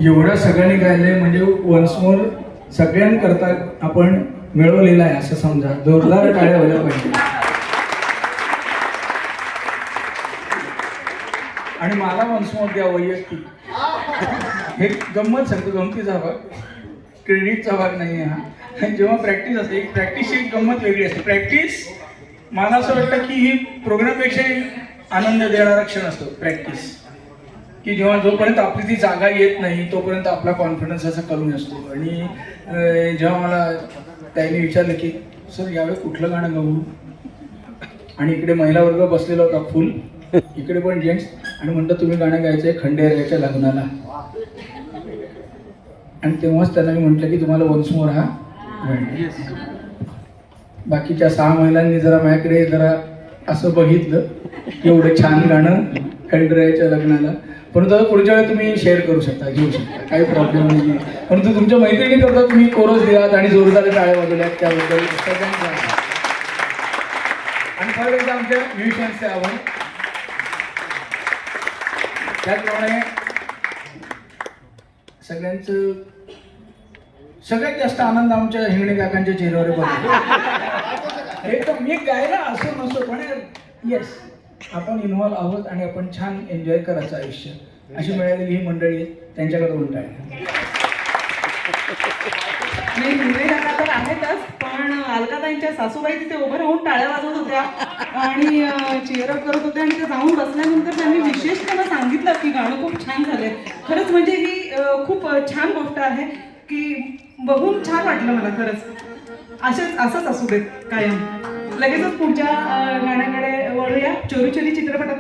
एवढं सगळ्यांनी गायलंय म्हणजे वन्स मोर सगळ्यांकरता आपण मिळवलेला आहे असं समजा. जोरदार टाळ्या व्हायला पाहिजे. आणि मला वन्स मोर द्या वैयक्तिक. हे गंमत सांगतो, गमतीचा भाग, क्रेडिटचा भाग नाही आहे हा. जेव्हा प्रॅक्टिस असते, एक प्रॅक्टिसची एक गंमत वेगळी असते. प्रॅक्टिस मला असं वाटतं की ही प्रोग्रामपेक्षाही आनंद देणारा क्षण असतो प्रॅक्टिस. की जेव्हा जोपर्यंत आपली ती जागा येत नाही तोपर्यंत आपला कॉन्फिडन्स असा कमी असतो. आणि जेव्हा मला त्याने विचारलं की सर यावेळी कुठलं गाणं गाऊ, आणि इकडे महिला वर्ग बसलेला होता फुल, इकडे पण जेंट्स, आणि म्हणतात तुम्ही गाणं गायचंय खंडेरायाच्या लग्नाला. आणि तेव्हाच त्यांना मी म्हटलं की तुम्हाला वन्स मोर हा गाणं. बाकीच्या 6 महिलांनी जरा माझ्याकडे जरा असं बघितलं, एवढं छान गाणं खंडेरायाच्या लग्नाला. परंतु आता पुढच्या वेळेला तुम्ही शेअर करू शकता, घेऊ शकता, काही प्रॉब्लेम नाही. परंतु तुमच्या मैत्रिणी करता तुम्ही कोरस दिलात आणि जोरदार टाळ्या वाजवल्यात, त्याबद्दल सगळ्यांचा. आणि परत एकदा आमच्या म्युझिशियन्सचे आभार. त्याचप्रमाणे सगळ्यांचं सगळ्यात जास्त आनंद आमच्या हिंगणे काकांच्या चेहऱ्यावर बघतो. एकदम मी गायला असो नसो पण येस आपण इन्व्हॉल्व आहोत आणि आपण छान एन्जॉय करायचं आयुष्य. अशी मिळालेली ही मंडळी आहे, त्यांच्याकडे उलट आहे. नाही, हिंगणे काका तर आहेतच, पण अलकाताईंच्या सासूबाई तिथे उभं राहून टाळ्या वाजवत होत्या आणि चेअरअप करत होत्या. आणि ते जाऊन बसल्यानंतर त्यांनी विशेष त्यांना सांगितलं की गाणं खूप छान झालंय. खरंच म्हणजे ही खूप छान गोष्ट आहे की बघून छान वाटलं मला खरंच. असंच असू देत कायम. लगेचच पुढच्या गाण्याकडे वळूया. चोरी चोरी चित्रपटात